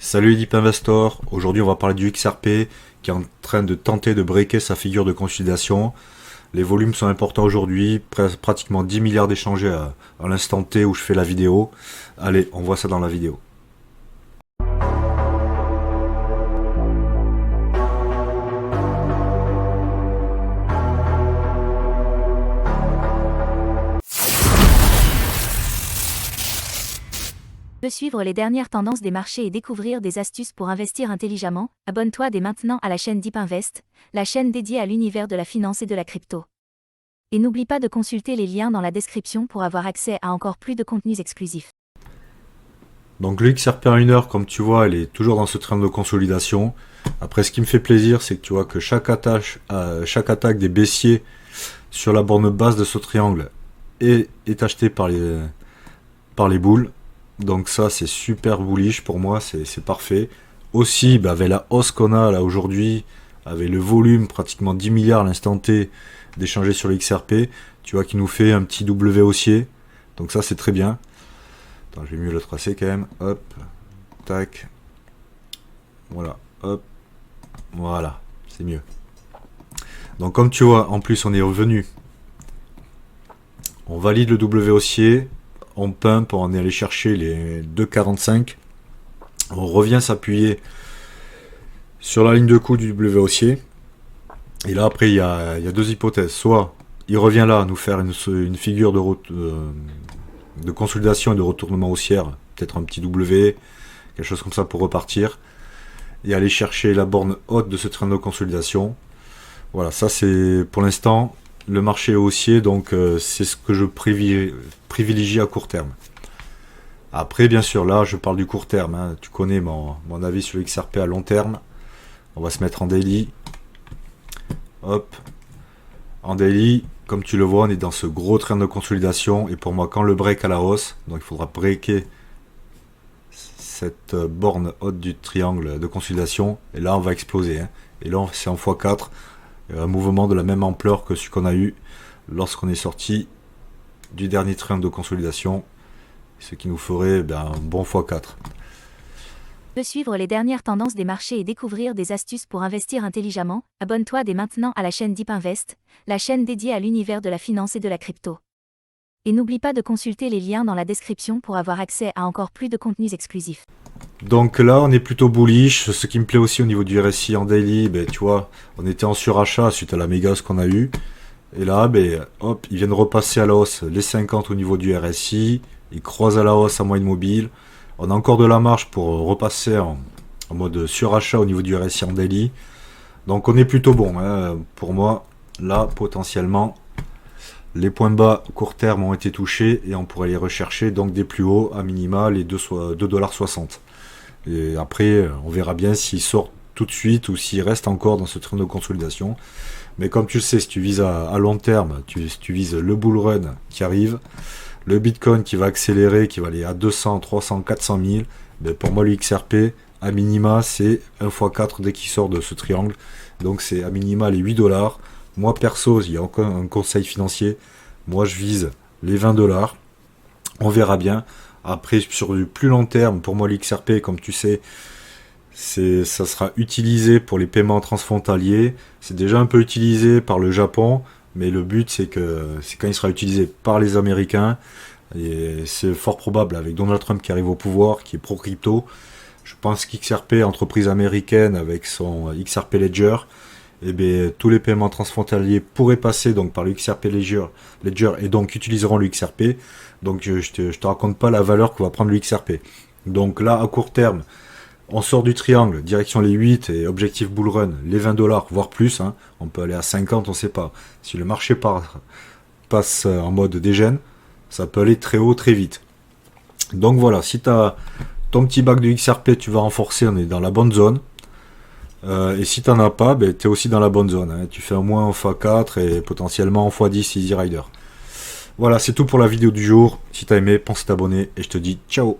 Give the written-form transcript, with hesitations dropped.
Salut Deep Investor, aujourd'hui on va parler du XRP qui est en train de tenter de breaker sa figure de consolidation. Les volumes sont importants aujourd'hui, pratiquement 10 milliards d'échangés à l'instant T où je fais la vidéo. Allez, on voit ça dans la vidéo. De suivre les dernières tendances des marchés et découvrir des astuces pour investir intelligemment, abonne-toi dès maintenant à la chaîne Deep Invest, la chaîne dédiée à l'univers de la finance et de la crypto. Et n'oublie pas de consulter les liens dans la description pour avoir accès à encore plus de contenus exclusifs. Donc le XRP en 1 heure, comme tu vois, elle est toujours dans ce train de consolidation. Après, ce qui me fait plaisir, c'est que tu vois que chaque attaque des baissiers sur la borne basse de ce triangle est achetée par les boules. Donc ça, c'est super bullish pour moi, c'est parfait. Aussi, avec la hausse qu'on a là aujourd'hui, avec le volume, pratiquement 10 milliards à l'instant T d'échanger sur le XRP, tu vois qu'il nous fait un petit W haussier. Donc ça, c'est très bien. Attends, je vais mieux le tracer quand même. Hop, tac. Voilà, hop. Voilà, c'est mieux. Donc comme tu vois, en plus, on est revenu. On valide le W haussier. On pump, on est allé chercher les 2,45. On revient s'appuyer sur la ligne de coup du W haussier. Et là, après, il y a deux hypothèses. Soit il revient là nous faire une figure de consolidation et de retournement haussière, peut-être un petit W, quelque chose comme ça pour repartir, et aller chercher la borne haute de ce train de consolidation. Voilà, ça c'est pour l'instant le marché haussier, donc c'est ce que je privilégie à court terme. Après, bien sûr, là je parle du court terme, hein. Tu connais mon avis sur le XRP à long terme. On va se mettre en daily. Hop, en daily, comme tu le vois, on est dans ce gros train de consolidation, et pour moi, quand le break à la hausse, donc il faudra breaker cette borne haute du triangle de consolidation, et là on va exploser, hein. Et là c'est en x4, un mouvement de la même ampleur que celui qu'on a eu lorsqu'on est sorti du dernier train de consolidation, ce qui nous ferait un bon x4. De suivre les dernières tendances des marchés et découvrir des astuces pour investir intelligemment, abonne-toi dès maintenant à la chaîne Deep Invest, la chaîne dédiée à l'univers de la finance et de la crypto. Et n'oublie pas de consulter les liens dans la description pour avoir accès à encore plus de contenus exclusifs. Donc là, on est plutôt bullish. Ce qui me plaît aussi au niveau du RSI en daily, tu vois, on était en surachat suite à la méga hausse qu'on a eu. Et là, hop, ils viennent repasser à la hausse les 50 au niveau du RSI. Ils croisent à la hausse à moyenne mobile. On a encore de la marge pour repasser en mode surachat au niveau du RSI en daily. Donc on est plutôt bon, hein. Pour moi, là, potentiellement, les points bas court terme ont été touchés et on pourrait les rechercher, donc des plus hauts à minima, les 2,60 $. Et après, on verra bien s'il sort tout de suite ou s'il reste encore dans ce train de consolidation. Mais comme tu le sais, si tu vises à long terme, tu vises le bull run qui arrive, le Bitcoin qui va accélérer, qui va aller à 200, 300, 400 000. Pour moi, le XRP, à minima, c'est 1x4 dès qu'il sort de ce triangle. Donc c'est à minima les 8 $. Moi, perso, il y a encore un conseil financier. Moi, je vise les 20 $. On verra bien. Après, sur du plus long terme, pour moi, l'XRP, comme tu sais, ça sera utilisé pour les paiements transfrontaliers. C'est déjà un peu utilisé par le Japon, mais le but, c'est quand il sera utilisé par les Américains, et c'est fort probable avec Donald Trump qui arrive au pouvoir, qui est pro-crypto. Je pense qu'XRP, entreprise américaine, avec son XRP Ledger, tous les paiements transfrontaliers pourraient passer donc par le XRP Ledger et donc utiliseront le XRP. Donc je te raconte pas la valeur que va prendre le XRP. Donc là, à court terme, on sort du triangle, direction les 8 et objectif bull run, les 20 $, voire plus, hein. On peut aller à 50, on ne sait pas. Si le marché passe en mode dégène, ça peut aller très haut, très vite. Donc voilà, si tu as ton petit bac de XRP, tu vas renforcer, on est dans la bonne zone. Et si tu n'en as pas, tu es aussi dans la bonne zone, hein. Tu fais au moins en x4 et potentiellement en x10 Easy Rider. Voilà, c'est tout pour la vidéo du jour. Si tu as aimé, pense à t'abonner et je te dis ciao.